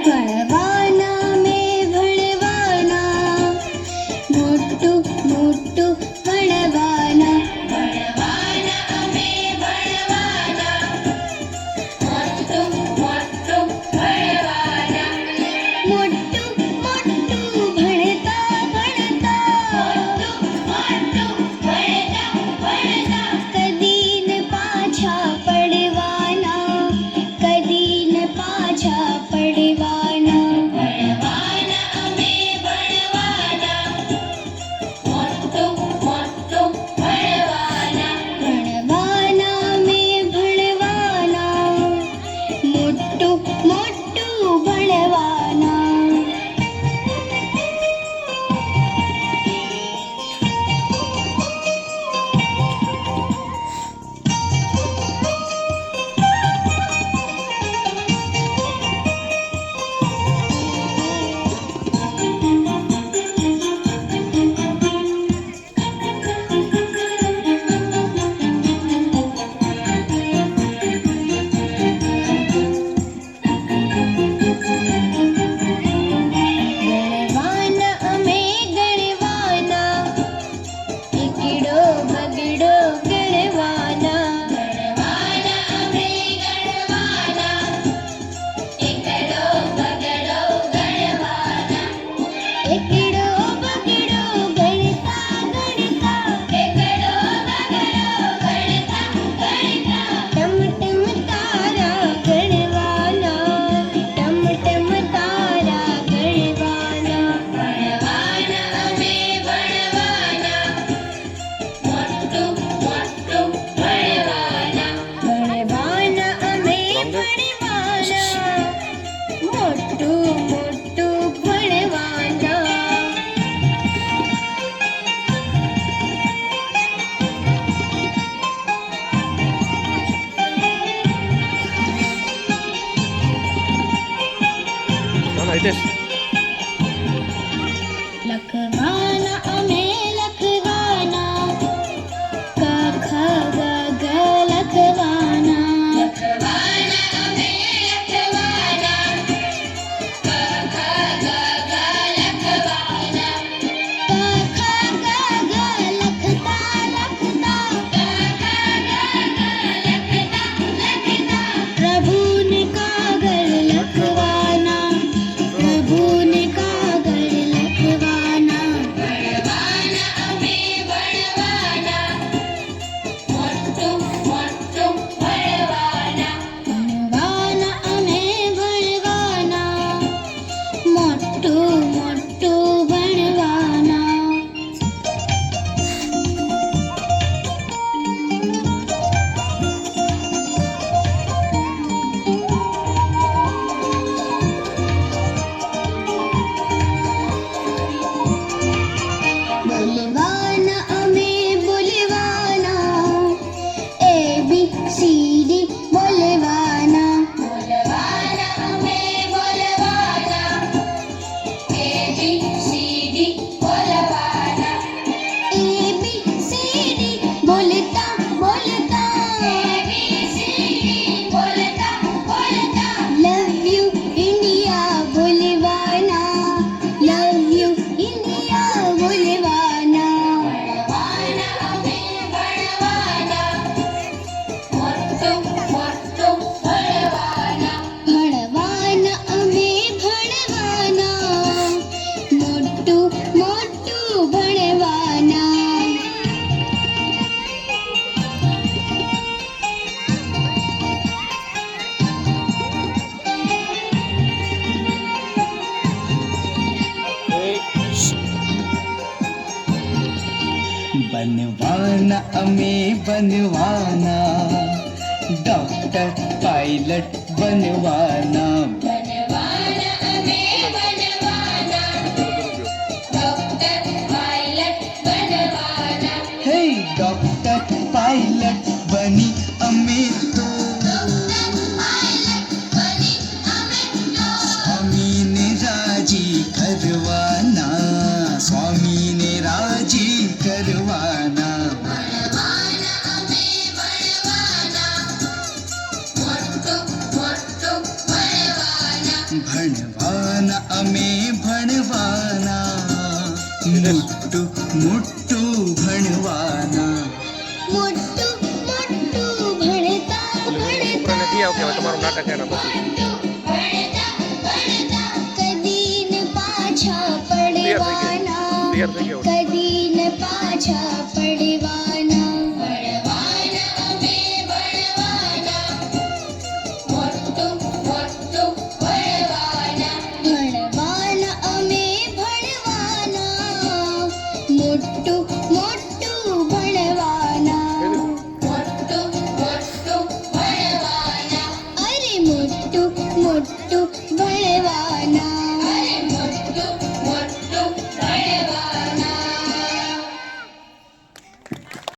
ભણવાના મેં ભણવાના, મોટું મોટું ભણવાના. ભણવાના અમે ભણવાના, મોટું મોટું ભણવાના. મોટું મોટું ભણતા ભણતા, મોટું મોટું ભણતા ભણતા. કદી ન પાછા પડવાના, કદી ન પાછા પડવાના. ભણવાના અમે ભણવાના, મોટું મોટું ભણવાના. ભણવાના મેં ભણવાના, મોટું મોટું ભણવાના. ગણવાના અમે ગણવાના, એકડો બગડો ગણવાના. ગણવાના અમે ગણવાના, એકડો બગડો ગણવાના. એકડો બગડો ગણતા ગણતા, એકડો બગડો ગણતા ગણતા. ટમટમ તારા ગણવાના, ટમટમ તારા ગણવાના. ભણવાના અમે ભણવાના, મોટું મોટું ભણવાના. ભણવાના અમે ભણવાના, મોટું મોટું ભણવાના. લખવાના અમે લખવાના, ક ખ ગ ઘ લખવાના. લખવાના અમે લખવાના, ક ખ ગ ઘ લખવાના. ક ખ ગ ઘ લખતા લખતા, ક ખ ગ ઘ લખતા લખતા. પ્રભુને કાગળ લખવાના, પ્રભુને કાગળ લખવાના. ભણવાના અમે ભણવાના, મોટું મોટું ભણવાના. ભણવાના અમે ભણવાના, મોટું મોટું ભણવાના. બોલવાના અમે બોલવાના, ABCD બોલવાના. બોલવાના અમે બોલવાના, ABCD બોલવાના. ABCD બોલતા બોલતા, ABCD બોલતા બોલતા. લવ યુ ઇન્ડિયા બોલવાના, લવ યુ ઇન્ડિયા બોલવાના. ભણવાના અમે ભણવાના, મોટું મોટું ભણવાના. ભણવાના અમે ભણવાના, મોટું મોટું ભણવાના. बनवाना અમે बनवाना, डॉक्टर पायलट बनवाना. ભણવાના અમે ભણવાના, ડોક્ટર પાયલટ બનવાના. હે ડॉक्टर पायलट બની અમે તો સ્વામીને રાજી કરવાના, સ્વામીને રાજી કરવાના. ભણવાના અમે ભણવાના, મોટું મોટું ભણવાના. અમે ભણવાના મોટું મોટું ભણવાના મોટું મોટું ભણતા ભણતા છોકરાને કી આવ કે હવે તમારું નાટક એના પછી